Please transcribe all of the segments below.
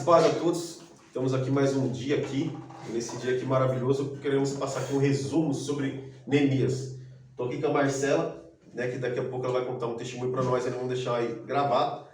paz a todos. Estamos aqui mais um dia aqui. E nesse dia aqui maravilhoso, queremos passar aqui um resumo sobre Neemias. Estou aqui com a Marcela, né, que daqui a pouco ela vai contar um testemunho para nós, vamos deixar aí gravado.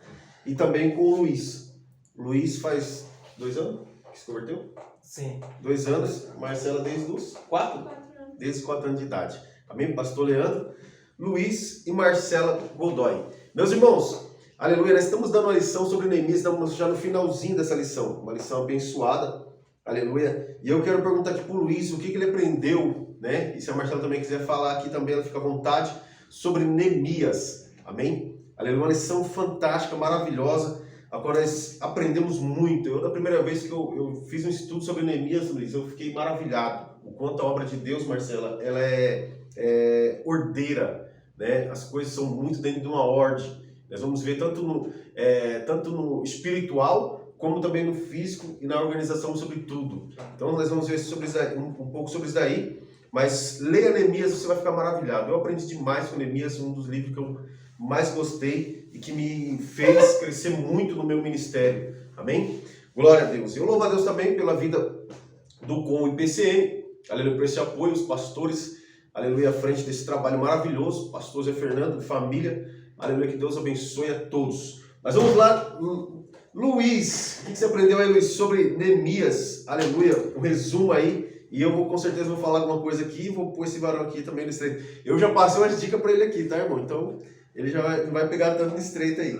E também com o Luiz. Luiz faz 2 anos que se converteu? Sim. 2 anos. Marcela desde os 4? Desde os 4 anos de idade. Amém? Pastor Leandro, Luiz e Marcela Godoy. Meus irmãos, aleluia, nós estamos dando uma lição sobre Neemias, estamos já no finalzinho dessa lição, uma lição abençoada, aleluia. E eu quero perguntar aqui para o Luiz o que ele aprendeu, né? E se a Marcela também quiser falar aqui também, ela fica à vontade, sobre Neemias, amém? Aleluia, uma lição fantástica, maravilhosa, agora nós aprendemos muito. Da primeira vez que eu fiz um estudo sobre Neemias, Luiz, eu fiquei maravilhado, o quanto a obra de Deus, Marcela, ela é ordeira, né? As coisas são muito dentro de uma ordem. Nós vamos ver tanto no espiritual, como também no físico e na organização sobre tudo. Então nós vamos ver sobre isso aí, um pouco sobre isso daí, mas leia Neemias, você vai ficar maravilhado. Eu aprendi demais com Neemias, um dos livros que eu mais gostei e que me fez crescer muito no meu ministério. Amém? Glória a Deus. Eu louvo a Deus também pela vida do Com e PCM, aleluia, por esse apoio, os pastores, aleluia, à frente desse trabalho maravilhoso, pastor Zé Fernando, família, aleluia, que Deus abençoe a todos. Mas vamos lá, Luiz, o que você aprendeu aí, Luiz, sobre Neemias, aleluia, um resumo aí, e eu com certeza vou falar alguma coisa aqui e vou pôr esse varão aqui também no estreito. Eu já passei umas dicas para ele aqui, tá, irmão? Então, ele já não vai pegar tanto no estreito aí.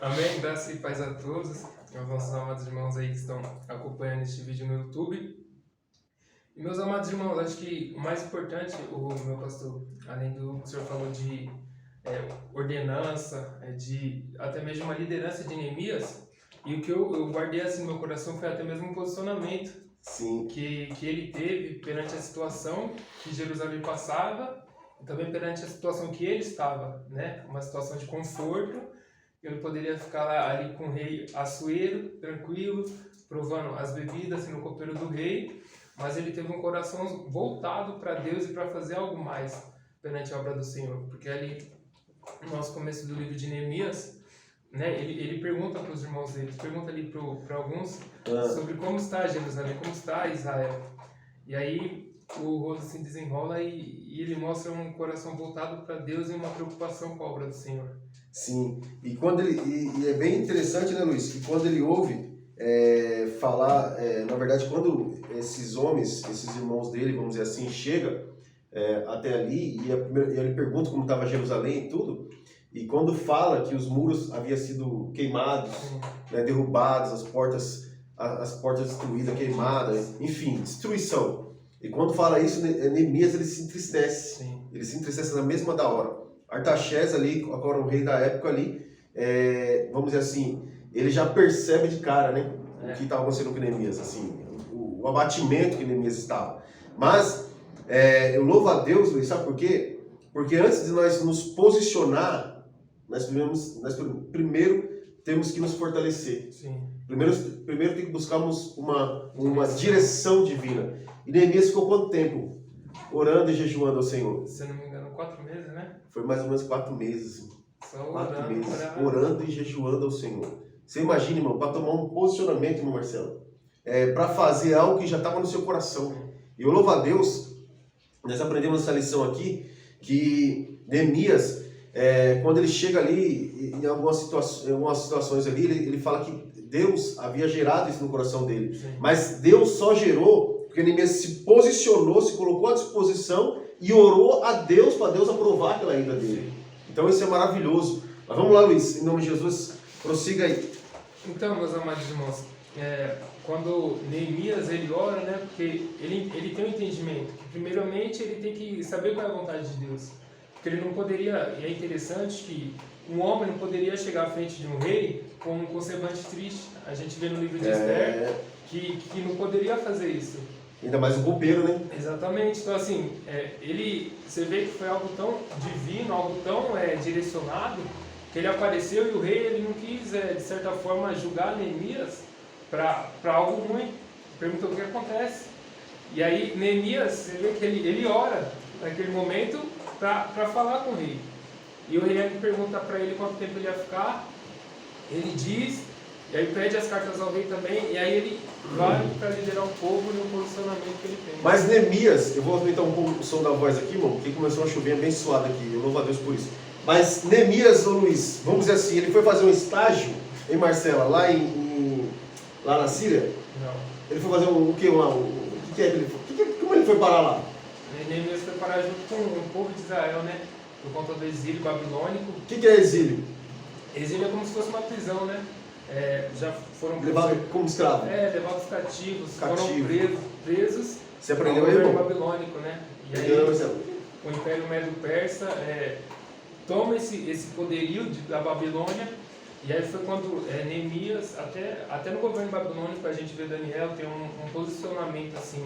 Amém, graça e paz a todos, aos nossos amados irmãos aí que estão acompanhando este vídeo no YouTube. E meus amados irmãos, acho que o mais importante, o meu pastor, além do que o senhor falou de ordenança, de até mesmo uma liderança de Neemias, e o que eu guardei assim no meu coração foi até mesmo um posicionamento. Sim. Que ele teve perante a situação que Jerusalém passava, e também perante a situação que ele estava, né? Uma situação de conforto. Ele poderia ficar lá, ali com o rei Assuero, tranquilo, provando as bebidas assim, no copeiro do rei, mas ele teve um coração voltado para Deus e para fazer algo mais perante a obra do Senhor, porque ali no nosso começo do livro de Neemias, né, ele pergunta para os irmãos dele, pergunta ali para alguns sobre como está Jerusalém, como está Israel. E aí o rolo se desenrola e ele mostra um coração voltado para Deus e uma preocupação com a obra do Senhor. Sim, e quando e é bem interessante, né, Luiz, que quando ele ouve falar, na verdade, quando esses homens, esses irmãos dele, vamos dizer assim, chegam até ali e ele pergunta como estava Jerusalém e tudo, e quando fala que os muros haviam sido queimados, né, derrubados, as portas destruídas, queimadas, enfim, destruição. E quando fala isso, Neemias ele se entristece. Sim. Ele se entristece na mesma da hora. Artaxerxes ali, agora o rei da época ali, vamos dizer assim, ele já percebe de cara, né, o que estava acontecendo com Neemias, assim, o abatimento que Neemias estava. Mas eu louvo a Deus, Luiz, sabe por quê? Porque antes de nós nos posicionar, nós primeiro temos que nos fortalecer. Sim. Primeiro tem que buscarmos uma direção divina. E Neemias ficou quanto tempo orando e jejuando ao Senhor? Se eu não me engano, 4 meses, né? Foi mais ou menos 4 meses. Assim. Só 4 meses, pra... orando e jejuando ao Senhor. Você imagina, irmão, para tomar um posicionamento, irmão Marcelo, para fazer algo que já estava no seu coração. E eu louvo a Deus, nós aprendemos essa lição aqui, que Neemias, quando ele chega ali, em algumas situações ali, ele fala que Deus havia gerado isso no coração dele. Sim. Mas Deus só gerou porque Neemias se posicionou, se colocou à disposição e orou a Deus para Deus aprovar aquela ida dele. Então isso é maravilhoso. Mas vamos lá, Luiz, em nome de Jesus, prossiga aí. Então, meus amados irmãos, quando Neemias ele ora, né, porque ele tem um entendimento que primeiramente ele tem que saber qual é a vontade de Deus. Porque ele não poderia, e é interessante que um homem não poderia chegar à frente de um rei com um semblante triste. A gente vê no livro de Esther que não poderia fazer isso. Ainda mais o copeiro, né? Exatamente. Então, assim, você vê que foi algo tão divino, algo tão direcionado, que ele apareceu e o rei ele não quis, de certa forma, julgar Neemias para algo ruim. Perguntou o que acontece. E aí, Neemias, você vê que ele ora naquele momento para falar com o rei. E o rei pergunta para ele quanto tempo ele ia ficar. Ele diz, E aí pede as cartas ao rei também, e aí ele vai para liderar o povo no posicionamento que ele tem. Mas Neemias, eu vou aumentar um pouco o som da voz aqui, irmão, porque começou a chover abençoado aqui, eu louvo a Deus por isso. Mas Neemias, ô Luiz, vamos dizer assim, ele foi fazer um estágio em Marcela, lá na Síria? Não. Ele foi fazer o que lá? O que é que ele foi? Como ele foi parar lá? Neemias foi parar junto com o povo de Israel, né? Por conta do exílio babilônico. O que é exílio? Exílio é como se fosse uma prisão, né? Já foram Levado como escravo? levados cativos, foram presos. Você aprendeu ao aí, governo irmão? babilônico, né? E aí Entendeu, Marcelo? o Império Medo-Persa toma esse poderio da Babilônia, e aí foi quando Neemias, até no governo babilônico a gente vê Daniel tem um posicionamento assim,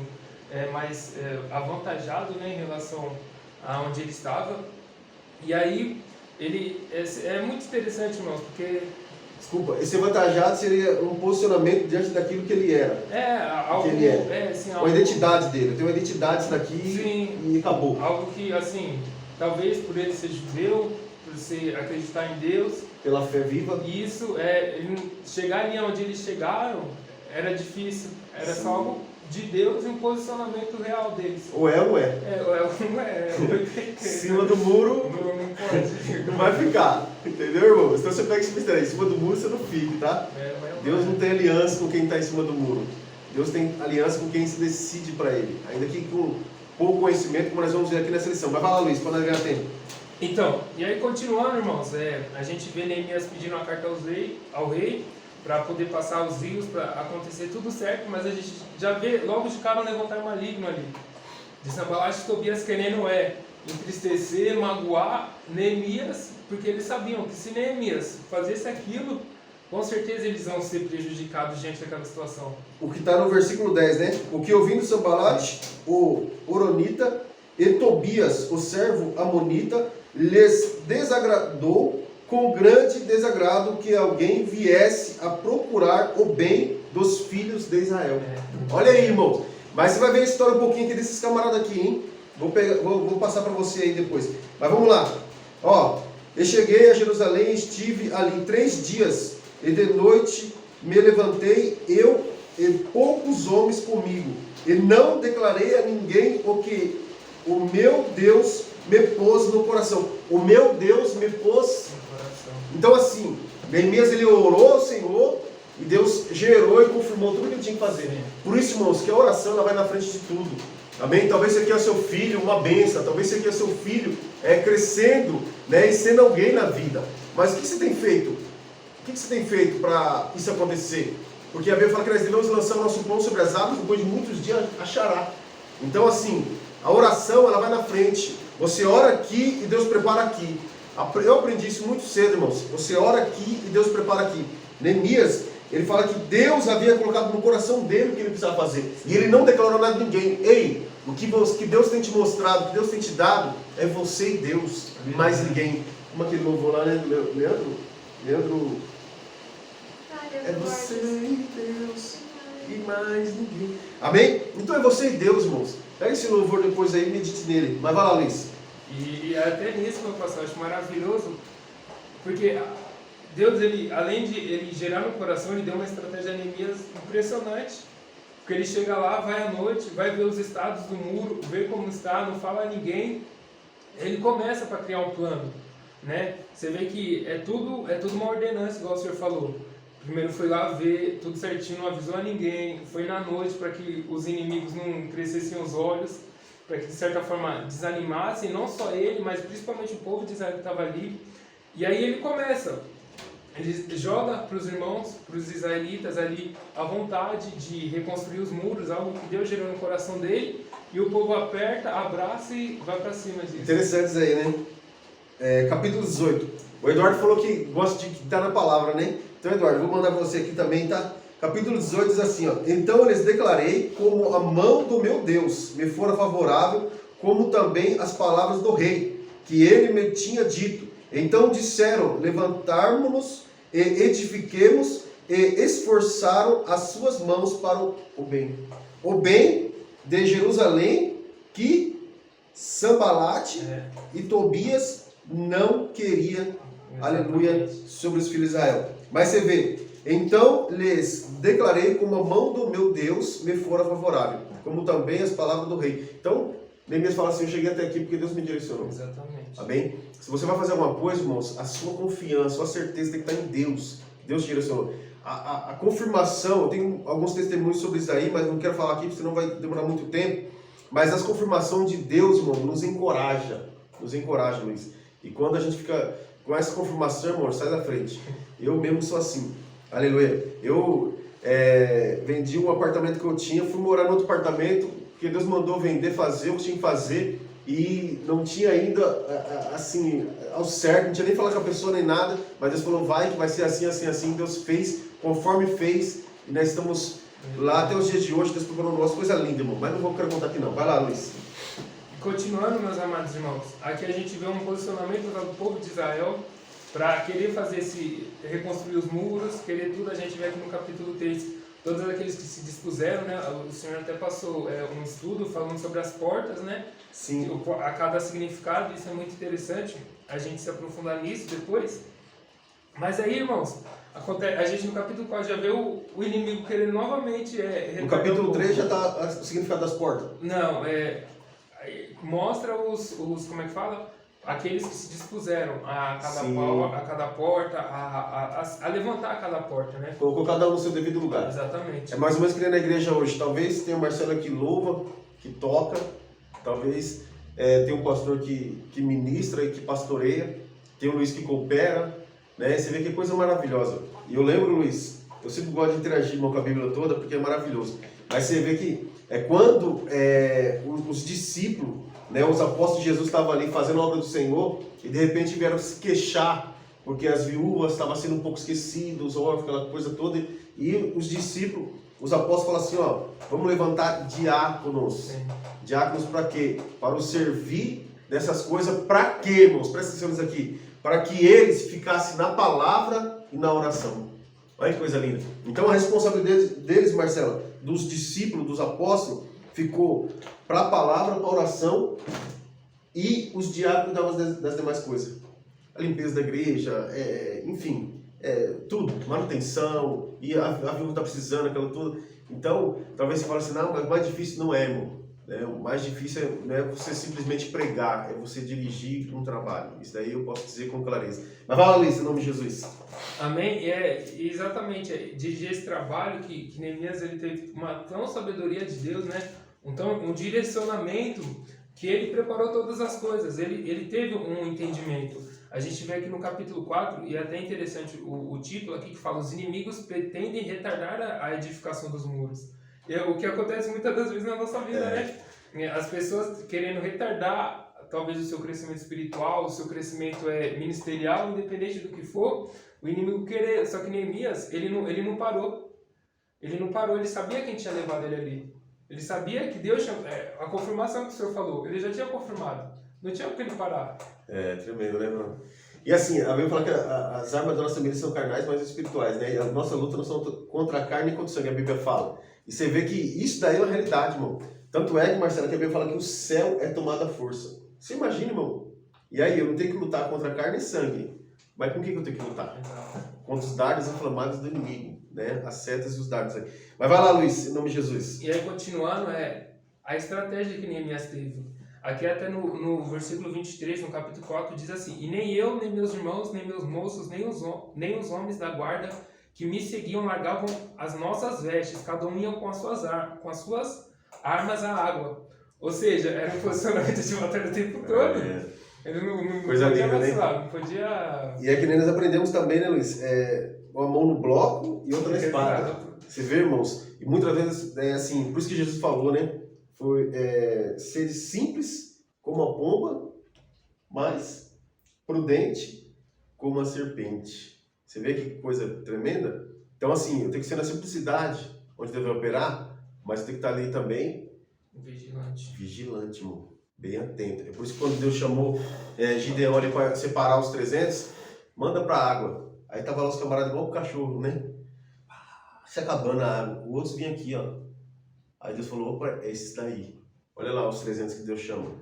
mais avantajado, né, em relação a onde ele estava. E aí ele é muito interessante, irmãos, porque Desculpa, esse avantajado seria um posicionamento diante daquilo que ele era. algo, que ele é. assim, A identidade dele. Eu tenho uma identidade daqui sim, e acabou. algo que, assim, talvez por ele ser judeu, por acreditar em Deus, Pela fé viva. isso, chegar ali onde eles chegaram era difícil, era Sim. só algo de Deus e um posicionamento real deles. Ou é ou não é. Não é. Em cima do muro Não pode. não vai ficar. Entendeu, irmão? Então você pega esse mistério. Em cima do muro você não fica, tá? Deus não tem aliança com quem está em cima do muro. Deus tem aliança com quem se decide para ele. Ainda que com pouco conhecimento, como nós vamos ver aqui nessa lição. Vai falar, Luiz, para nós ganhar tempo. Então, e aí continuando, irmãos, a gente vê Neemias pedindo a carta ao rei para poder passar os rios, para acontecer tudo certo, mas a gente já vê logo de cara um levantar maligno ali. De Sanbalate e Tobias querendo entristecer, magoar Neemias, porque eles sabiam que se Neemias fizesse aquilo, com certeza eles vão ser prejudicados diante daquela situação. O que está no versículo 10, né? O que ouvindo Sanbalate, o Horonita, e Tobias, o servo amonita, lhes desagradou com grande desagrado que alguém viesse a procurar o bem dos filhos de Israel. Olha aí, irmão. Mas você vai ver a história um pouquinho aqui desses camaradas aqui, hein? Vou passar para você aí depois. Mas vamos lá. Ó, eu cheguei a Jerusalém e estive ali 3 dias. E de noite me levantei, eu e poucos homens comigo. E não declarei a ninguém o que o meu Deus me pôs no coração. O meu Deus me pôs. Então assim, Neemias ele orou ao Senhor e Deus gerou e confirmou tudo o que ele tinha que fazer. Por isso, irmãos, que a oração ela vai na frente de tudo. Amém? Talvez você queira seu filho uma bênção, talvez você queira seu filho crescendo, né, e sendo alguém na vida. Mas o que você tem feito? O que você tem feito para isso acontecer? Porque a Bíblia fala que nós devemos lançar o nosso pão sobre as águas, depois de muitos dias achará. Então assim, a oração ela vai na frente. Você ora aqui e Deus prepara aqui. Eu aprendi isso muito cedo, irmãos. Você ora aqui e Deus prepara aqui. Neemias, ele fala que Deus havia colocado no coração dele o que ele precisava fazer. E ele não declarou nada a ninguém. Ei, o que Deus tem te mostrado, o que Deus tem te dado, é você e Deus. Mais ninguém. Como aquele louvor lá, né? Leandro. É você e Deus e mais ninguém. Amém? Então é você e Deus, irmãos. Pega esse louvor depois aí e medite nele. Mas vai lá, Luiz. E até nisso, meu pastor, eu acho maravilhoso, porque Deus, além de ele gerar no coração, ele deu uma estratégia a Neemias impressionante. Porque ele chega lá, vai à noite, vai ver os estados do muro, ver como está, não fala a ninguém. Ele começa para criar um plano, né? Você vê que é tudo uma ordenança, igual o senhor falou. Primeiro foi lá ver tudo certinho, não avisou a ninguém. Foi na noite para que os inimigos não crescessem os olhos, para que de certa forma desanimassem, não só ele, mas principalmente o povo de Israel que estava ali. E aí ele começa, ele joga para os irmãos, para os israelitas ali, a vontade de reconstruir os muros, algo que Deus gerou no coração dele, e o povo aperta, abraça e vai para cima disso. Interessante isso aí, né? Capítulo 18. O Eduardo falou que gosta de estar na palavra, né? Então, Eduardo, vou mandar para você aqui também, tá? Capítulo 18 diz assim, ó. Então lhes declarei como a mão do meu Deus me fora favorável, como também as palavras do rei, que ele me tinha dito. Então disseram, levantarmos-nos e edifiquemos, e esforçaram as suas mãos para o bem. O bem de Jerusalém, que Sanbalate e Tobias não queria, aleluia, sobre os filhos de Israel. Mas você vê, Então lhes declarei como a mão do meu Deus me fora favorável, como também as palavras do rei. Então, Neemias fala assim, eu cheguei até aqui porque Deus me direcionou. Exatamente. Amém? Se você vai fazer alguma coisa, irmãos, a sua confiança, a sua certeza tem que estar em Deus. Deus te direcionou. A confirmação, eu tenho alguns testemunhos sobre isso aí, mas não quero falar aqui, porque senão vai demorar muito tempo. Mas as confirmações de Deus, irmão, nos encoraja, Luiz. E quando a gente fica com essa confirmação, irmão, sai da frente. Eu mesmo sou assim. Aleluia. Eu vendi um apartamento que eu tinha, fui morar no outro apartamento, porque Deus mandou vender, fazer o que tinha que fazer, e não tinha ainda, assim, ao certo, não tinha nem falado com a pessoa nem nada, mas Deus falou, vai, que vai ser assim, assim, assim. Deus fez, conforme fez, e nós estamos lá até os dias de hoje. Deus preparou o nosso, coisa linda, irmão. Mas não quero contar aqui não. Vai lá, Luiz. Continuando, meus amados irmãos, aqui a gente vê um posicionamento do povo de Israel para querer reconstruir os muros, querer tudo. A gente vê aqui no capítulo 3, todos aqueles que se dispuseram, né? O Senhor até passou um estudo falando sobre as portas, né? Sim. A cada significado, isso é muito interessante, a gente se aprofundar nisso depois. Mas aí, irmãos, a gente no capítulo 4 já vê o inimigo querendo novamente... No capítulo 3 já está o significado das portas. Não, mostra como é que fala? Aqueles que se dispuseram a cada porta, a levantar a cada porta, né? Colocou cada um no seu devido lugar. Exatamente. É mais ou menos que nem na igreja hoje. Talvez tenha o Marcelo que louva, que toca. Talvez tenha um pastor que ministra e que pastoreia. Tem o Luiz que coopera. Né? Você vê que coisa maravilhosa. E eu lembro, Luiz, eu sempre gosto de interagir, irmão, com a Bíblia toda, porque é maravilhoso. Mas você vê que quando os discípulos, né, os apóstolos de Jesus estavam ali fazendo a obra do Senhor, e de repente vieram se queixar, porque as viúvas estavam sendo um pouco esquecidas, os órfãos, aquela coisa toda, e os discípulos, os apóstolos falaram assim, ó, vamos levantar diáconos. Sim. Diáconos para quê? Para o servir dessas coisas, para quê, irmãos? Presta atenção nisso aqui. Para que eles ficassem na palavra e na oração. Olha que coisa linda. Então a responsabilidade deles, Marcelo, dos discípulos, dos apóstolos, ficou para a palavra, para a oração, e os diáconos davam das demais coisas. A limpeza da igreja, enfim, tudo, manutenção, e a viúva está precisando, aquela tudo. Então, talvez você fale assim, não, mas o mais difícil não é, irmão. O mais difícil não é você simplesmente pregar, é você dirigir um trabalho. Isso daí eu posso dizer com clareza. Mas vai lá, Luiz, em nome de Jesus. Amém? Exatamente, dirigir esse trabalho que Neemias ele teve uma tão sabedoria de Deus, né? Um direcionamento que ele preparou todas as coisas, ele teve um entendimento. A gente vê aqui no capítulo 4, e é até interessante o título aqui que fala: os inimigos pretendem retardar a edificação dos muros. O que acontece muitas das vezes na nossa vida, né? As pessoas querendo retardar talvez o seu crescimento espiritual, o seu crescimento ministerial, independente do que for, o inimigo querer. Só que Neemias, ele não parou. Ele não parou, ele sabia quem tinha levado ele ali. Ele sabia que Deus tinha... a confirmação que o Senhor falou, ele já tinha confirmado. Não tinha por que ele parar. Tremendo, né, mano? E assim, a Bíblia fala que as armas da nossa milícia são carnais, mas espirituais, né? E a nossa luta não são contra a carne e contra o sangue, a Bíblia fala. E você vê que isso daí é uma realidade, irmão. Tanto é que, Marcelo, que a Bíblia fala que o céu é tomado à força. Você imagina, irmão? E aí, eu não tenho que lutar contra carne e sangue. Mas com o que eu tenho que lutar? Contra os dardos inflamados do inimigo, né? As setas e os dardos aí. Mas vai lá, Luiz, em nome de Jesus. E aí, continuando, a estratégia que Neemias teve. Aqui até no versículo 23, no capítulo 4, diz assim: e nem eu, nem meus irmãos, nem meus moços, nem os homens da guarda que me seguiam largavam as nossas vestes, cada um ia com as suas armas à água. Ou seja, era um posicionamento de batalha o tempo todo. Ele não Coisa podia linda, vacilar, né? não podia... E é que nem nós aprendemos também, né, Luiz? Uma mão no bloco e outra na espada. Você vê, irmãos? E muitas vezes, assim, por isso que Jesus falou, né? Foi ser simples como a pomba, mas prudente como a serpente. Você vê que coisa tremenda? Então, assim, eu tenho que ser na simplicidade, onde deve operar, mas eu tenho que estar ali também vigilante, irmão. Bem atento. É por isso que quando Deus chamou Gideão ali para separar os 300, manda para a água. Aí tava lá os camaradas igual o cachorro, né? Se acabando a água. O outro vinha aqui, ó. Aí Deus falou, opa, é esses daí. Olha lá os 300 que Deus chama.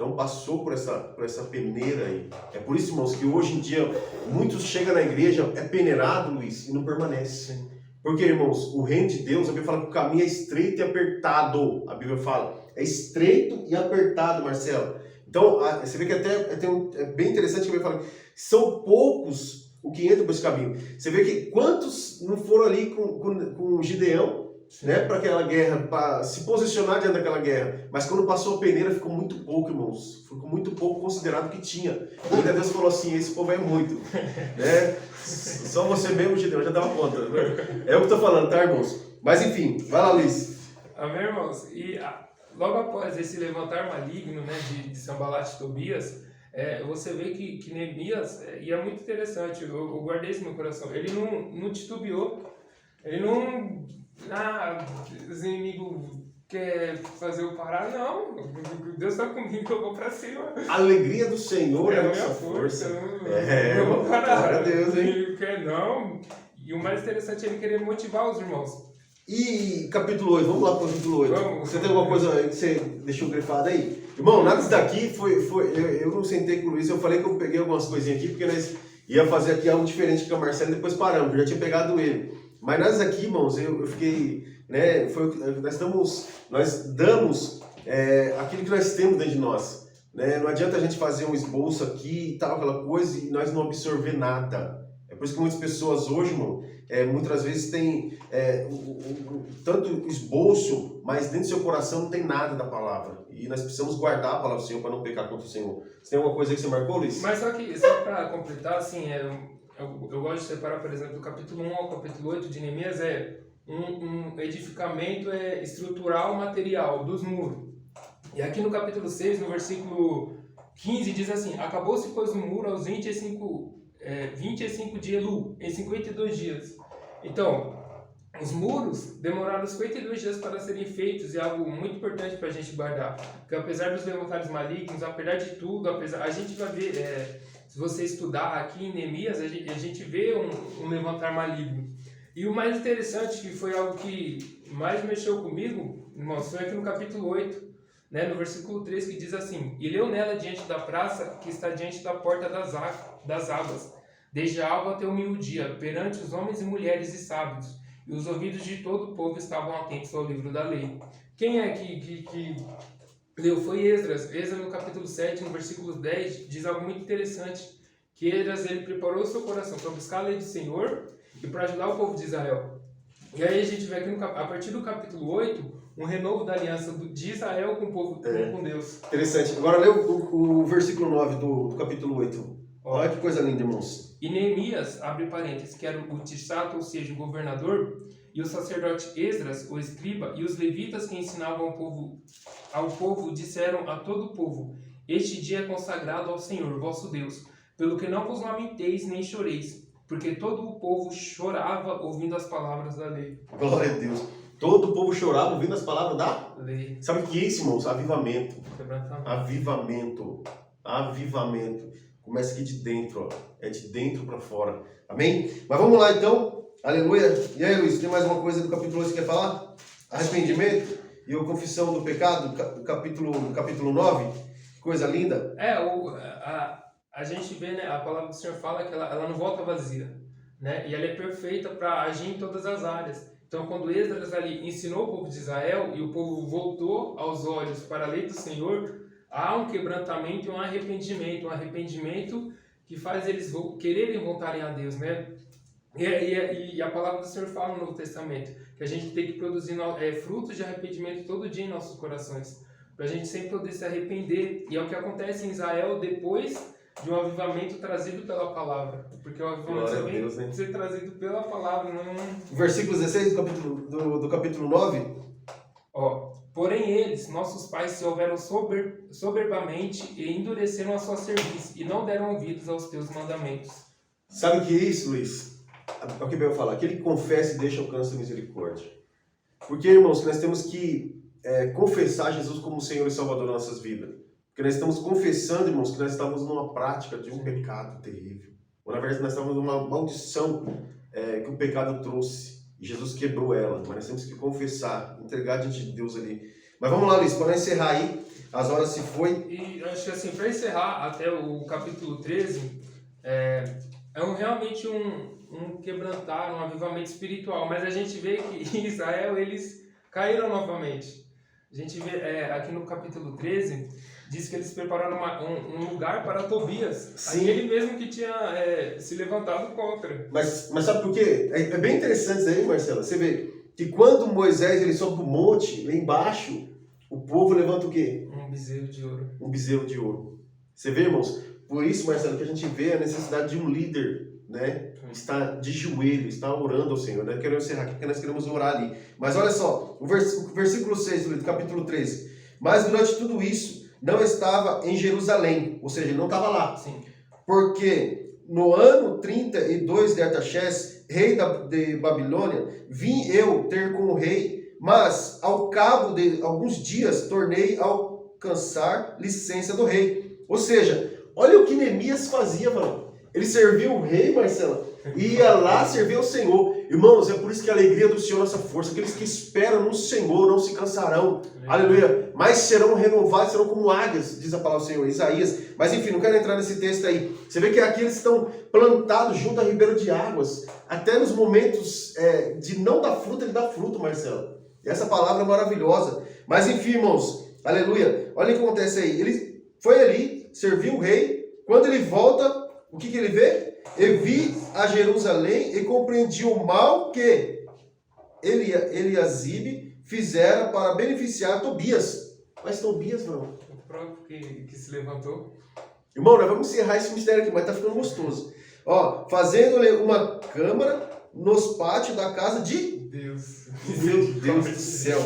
Então passou por essa peneira aí. É por isso, irmãos, que hoje em dia muitos chegam na igreja, é peneirado, Luiz, e não permanece. Porque, irmãos, o reino de Deus, a Bíblia fala que o caminho é estreito e apertado. A Bíblia fala, é estreito e apertado, Marcelo. Então, você vê que é bem interessante que a Bíblia fala, são poucos o que entram por esse caminho. Você vê que quantos não foram ali com Gideão, né, para aquela guerra, para se posicionar diante daquela guerra. Mas quando passou a peneira, ficou muito pouco, irmãos. Ficou muito pouco considerado que tinha. E ainda Deus falou assim, esse povo é muito. Né? Só você mesmo, Gideão, já dava conta. Né? É o que eu estou falando, tá, irmãos? Mas enfim, vai lá, Luiz. Amém, irmãos? E logo após esse levantar maligno, né, de Sanbalat e Tobias, você vê que Neemias, e é muito interessante, eu guardei isso no meu coração, ele não titubeou, ele não... os inimigos querem fazer eu parar, não, Deus está comigo, eu vou para cima. A alegria do Senhor é a nossa força. Eu vou parar. Glória a Deus, hein? Ele quer não, e o mais interessante é ele querer motivar os irmãos. E capítulo 8, vamos lá para o capítulo 8. Vamos. Você tem alguma coisa aí que você deixou grifada aí? Irmão, nada disso daqui eu não sentei com o Luiz, eu falei que eu peguei algumas coisinhas aqui, porque nós ia fazer aqui algo diferente com a Marcela e depois paramos, eu já tinha pegado ele. Mas nós aqui, irmãos, eu fiquei, né, nós damos aquilo que nós temos dentro de nós. Né? Não adianta a gente fazer um esboço aqui e tal, aquela coisa, e nós não absorver nada. É por isso que muitas pessoas hoje, irmão, muitas vezes têm tanto esboço, mas dentro do seu coração não tem nada da palavra. E nós precisamos guardar a palavra do Senhor para não pecar contra o Senhor. Você tem alguma coisa aí que você marcou, Luiz? Mas só para completar, assim, eu gosto de separar, por exemplo, do capítulo 1 ao capítulo 8 de Neemias, um edificamento estrutural material dos muros. E aqui no capítulo 6, no versículo 15, diz assim, acabou-se, pois, o muro aos 25 de Elu, em 52 dias. Então, os muros demoraram 52 dias para serem feitos, e é algo muito importante para a gente guardar. Porque apesar dos levantares malignos, apesar de tudo, a gente vai ver, se você estudar aqui em Neemias, a gente vê um levantar maligno. E o mais interessante, que foi algo que mais mexeu comigo, irmãos, foi aqui no capítulo 8, né, no versículo 3, que diz assim, e leu nela diante da praça, que está diante da porta das águas, desde a alva até o meio-dia, perante os homens e mulheres e sábios, e os ouvidos de todo o povo estavam atentos ao livro da lei. Quem é que leu? Foi Esdras. Esdras, no capítulo 7, no versículo 10, diz algo muito interessante, que Esdras, ele preparou o seu coração para buscar a lei do Senhor e para ajudar o povo de Israel. E aí a gente vê aqui, a partir do capítulo 8, um renovo da aliança de Israel com o povo, com Deus. Interessante. Agora lê o versículo 9 do capítulo 8. Olha que coisa linda, irmãos. E Neemias, abre parênteses, que era o Tisato, ou seja, o governador, e o sacerdote Esdras, o escriba, e os levitas que ensinavam ao povo disseram a todo o povo, este dia é consagrado ao Senhor, vosso Deus, pelo que não vos lamenteis nem choreis, porque todo o povo chorava ouvindo as palavras da lei. Glória a Deus. Todo o povo chorava ouvindo as palavras da lei. Sabe o que é isso, irmãos? Avivamento. Quebrantamento. Avivamento. Começa aqui de dentro, ó. É de dentro para fora. Amém? Mas vamos lá então. Aleluia. E aí, Luiz, tem mais uma coisa do capítulo 8 que você quer falar? Arrependimento e a confissão do pecado, capítulo 9. Coisa linda. A gente vê, né, a palavra do Senhor fala que ela não volta vazia, né? E ela é perfeita para agir em todas as áreas. Então, quando Esdras ali ensinou o povo de Israel e o povo voltou aos olhos para a lei do Senhor, há um quebrantamento e um arrependimento que faz eles quererem voltarem a Deus, né? E a palavra do Senhor fala no Novo Testamento que a gente tem que produzir frutos de arrependimento todo dia em nossos corações, para a gente sempre poder se arrepender. E é o que acontece em Israel depois de um avivamento trazido pela palavra, porque o avivamento tem que ser trazido pela palavra, não... Versículo 16 do capítulo 9. Porém eles, nossos pais, se houveram soberbamente e endureceram a sua cerviz e não deram ouvidos aos teus mandamentos. Sabe o que é isso, Luiz? É o que eu vou falar. Aquele que confessa e deixa alcança a misericórdia. Porque, irmãos, nós temos que confessar Jesus como Senhor e Salvador das nossas vidas. Porque nós estamos confessando, irmãos, que nós estamos numa prática de um pecado terrível. Ou, na verdade, nós estamos numa maldição que o pecado trouxe. E Jesus quebrou ela. Mas nós temos que confessar, entregar diante de Deus ali. Mas vamos lá, Luiz, para encerrar aí, as horas se foi. E acho que assim, para encerrar até o capítulo 13, realmente um quebrantar, um avivamento espiritual, mas a gente vê que em Israel eles caíram novamente. A gente vê aqui no capítulo 13, diz que eles prepararam um lugar para Tobias, Sim. aquele mesmo que tinha se levantado contra. Mas sabe por quê? É bem interessante isso aí, Marcelo. Você vê que quando Moisés ele sobe pro monte, lá embaixo, o povo levanta o quê? Um bezerro de ouro. Um bezerro de ouro. Você vê, irmãos? Por isso, Marcelo, que a gente vê a necessidade de um líder, né? Está de joelho, está orando ao Senhor. Eu quero encerrar aqui porque nós queremos orar ali. Mas olha só, o versículo 6 do capítulo 13. Mas durante tudo isso, não estava em Jerusalém, ou seja, ele não estava lá. Sim. Porque no ano 32 de Artaxerxes, rei de Babilônia, vim eu ter com o rei, mas ao cabo de alguns dias tornei a alcançar licença do rei. Ou seja, olha o que Neemias fazia, mano. Ele serviu o rei, Marcelo, e ia lá servir ao Senhor. Irmãos, é por isso que a alegria do Senhor é nossa força. Aqueles que esperam no Senhor não se cansarão. Aleluia. Mas serão renovados, serão como águias, diz a palavra do Senhor, Isaías. Mas enfim, não quero entrar nesse texto aí. Você vê que aqui eles estão plantados junto a ribeiro de águas. Até nos momentos de não dar fruto, ele dá fruto, Marcelo. E essa palavra é maravilhosa. Mas enfim, irmãos, aleluia. Olha o que acontece aí. Ele foi ali, serviu o rei. Quando ele volta, o que ele vê? Eu vi a Jerusalém e compreendi o mal que Eliasibe fizera para beneficiar Tobias. Mas Tobias não. O próprio que se levantou. Irmão, nós vamos encerrar esse mistério aqui, mas tá ficando gostoso. Ó, fazendo-lhe uma câmara nos pátios da casa de Deus. Meu Deus do céu.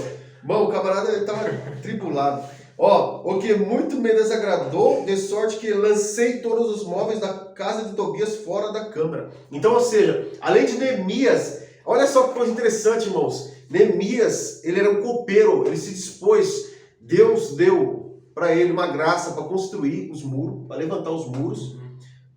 Bom, o camarada estava tribulado. Ó, o que muito me desagradou, de sorte que lancei todos os móveis da casa de Tobias fora da câmara. Então, ou seja, além de Neemias, olha só que coisa interessante, irmãos. Neemias, ele era um copeiro, ele se dispôs, Deus deu para ele uma graça para construir os muros, para levantar os muros,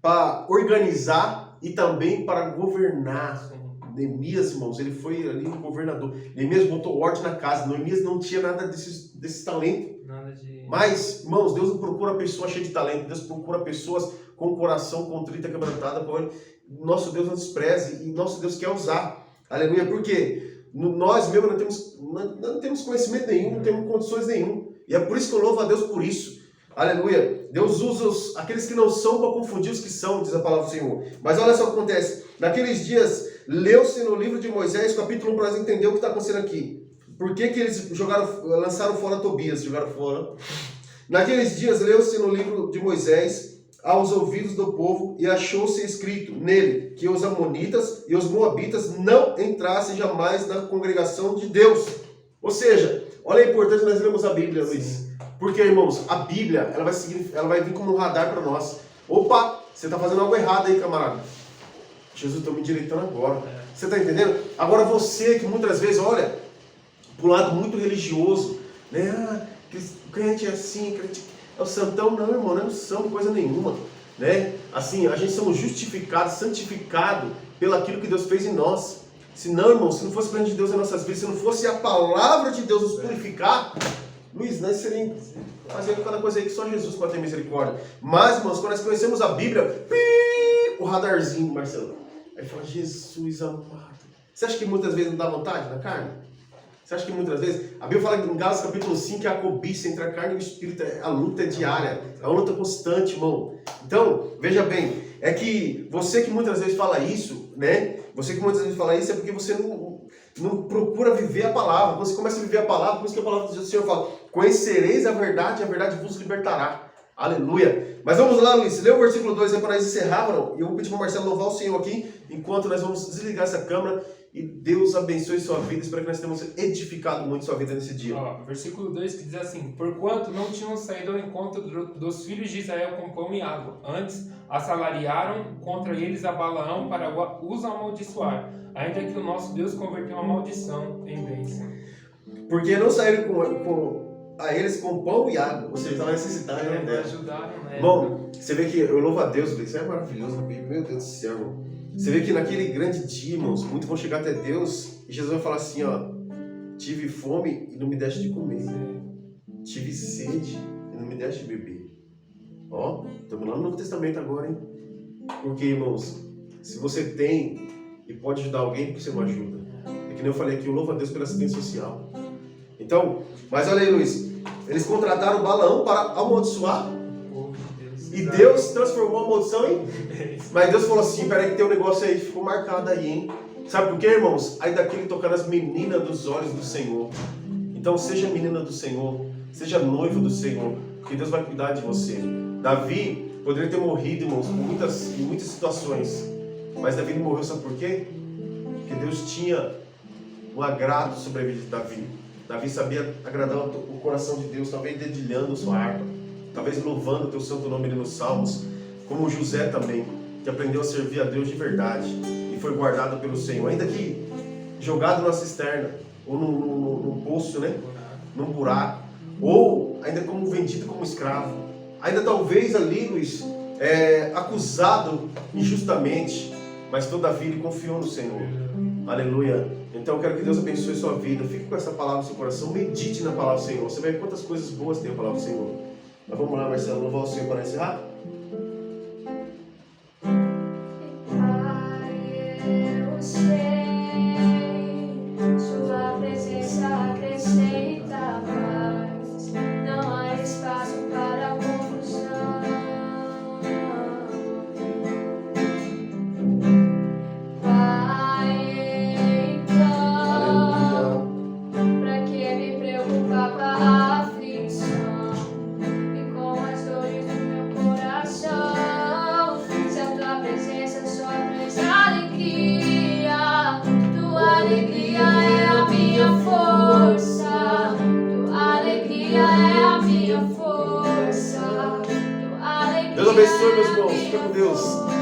para organizar e também para governar. Neemias, irmãos, ele foi ali um governador. Neemias botou ordem na casa. Neemias não tinha nada desse talento. Nada de... Mas, irmãos, Deus não procura pessoas cheias de talento. Deus procura pessoas com o coração contrito e quebrantado. Nosso Deus não despreze e nosso Deus quer usar. Aleluia. Por quê? Nós mesmos não temos conhecimento nenhum, não temos condições nenhum. E é por isso que eu louvo a Deus por isso. Aleluia. Deus usa aqueles que não são para confundir os que são, diz a palavra do Senhor. Mas olha só o que acontece. Naqueles dias, leu-se no livro de Moisés, capítulo 1, para nós entender o que está acontecendo aqui. Por que eles lançaram fora Tobias? Jogaram fora. Naqueles dias, leu-se no livro de Moisés aos ouvidos do povo e achou-se escrito nele que os amonitas e os moabitas não entrassem jamais na congregação de Deus. Ou seja, olha a importância de nós lermos a Bíblia, Luiz. Porque, irmãos, a Bíblia, ela vai vir como um radar para nós. Opa, você está fazendo algo errado aí, camarada. Jesus, estou me direitando agora. Você está entendendo? Agora você que muitas vezes olha para o lado muito religioso, né? Ah, crente é assim, crente é o santão. Não, irmão, não é são coisa nenhuma. Né? Assim, a gente somos justificados, santificados pelo aquilo que Deus fez em nós. Se não, irmão, se não fosse o plano de Deus em nossas vidas, se não fosse a palavra de Deus nos purificar, Luiz, nós seríamos fazendo cada coisa aí que só Jesus pode ter misericórdia. Mas, irmãos, quando nós conhecemos a Bíblia, o radarzinho, Marcelo, aí fala, Jesus amado. Você acha que muitas vezes não dá vontade na carne? Você acha que muitas vezes... A Bíblia fala em Gálatas capítulo 5 que a cobiça entre a carne e o espírito, a luta é diária, é uma luta constante, irmão. Então, veja bem, é que você que muitas vezes fala isso, né? Você que muitas vezes fala isso é porque você não procura viver a palavra. Quando você começa a viver a palavra, por isso que a palavra do Senhor fala, conhecereis a verdade e a verdade vos libertará. Aleluia. Mas vamos lá, Luiz. Lê o versículo 2 aí para nós encerrar, mano. E eu vou pedir para o Marcelo louvar o Senhor aqui, enquanto nós vamos desligar essa câmera. E Deus abençoe sua vida. Espero que nós tenhamos edificado muito sua vida nesse dia. Ó, versículo 2 que diz assim: porquanto não tinham saído ao encontro dos filhos de Israel com pão e água, antes assalariaram contra eles a Balaão para os amaldiçoar, ainda que o nosso Deus converteu a maldição em bênção. Porque não saíram a eles com pão e água, ou seja, estavam necessitados, né? Ajudaram, né? Bom, você vê que eu louvo a Deus, isso é maravilhoso na Bíblia, meu Deus do céu, irmão. Você vê que naquele grande dia, irmãos, muitos vão chegar até Deus e Jesus vai falar assim, ó, tive fome e não me deste de comer. tive sede e não me deste beber. Ó, estamos lá no Novo Testamento agora, hein? Porque, irmãos, se você tem e pode ajudar alguém, por que você não ajuda? É que nem eu falei aqui, eu louvo a Deus pela assistência social. Então, mas olha aí, Luiz, eles contrataram Balaão para amaldiçoar e Deus transformou a maldição em... Mas Deus falou assim, peraí que tem um negócio aí, ficou marcado aí, hein? Sabe por quê, irmãos? Aí daquele tocar nas meninas dos olhos do Senhor. Então seja menina do Senhor, seja noivo do Senhor, porque Deus vai cuidar de você. Davi poderia ter morrido, irmãos, em muitas situações. Mas Davi não morreu, sabe por quê? Porque Deus tinha um agrado sobre a vida de Davi. Davi sabia agradar o coração de Deus, talvez dedilhando sua harpa, talvez louvando o teu santo nome ali nos salmos, como José também, que aprendeu a servir a Deus de verdade e foi guardado pelo Senhor, ainda que jogado numa cisterna, ou num poço, né? Num buraco, ou ainda como vendido como escravo, ainda talvez ali, Luiz, acusado injustamente, mas todavia ele confiou no Senhor. Aleluia. Então eu quero que Deus abençoe a sua vida. Fique com essa palavra no seu coração. Medite na palavra do Senhor. Você vai ver quantas coisas boas tem a palavra do Senhor. Mas vamos lá, Marcelo. Louvar o Senhor para encerrar. Eu sei, sua presença acrescenta paz. Não há espaço para confusão. Pra que me preocupar com a aflição e com as dores do meu coração? Se a tua presença só traz alegria, tua alegria é a minha força, tua alegria é a minha força, tua alegria. Deus abençoe, meus irmãos. Fica com Deus.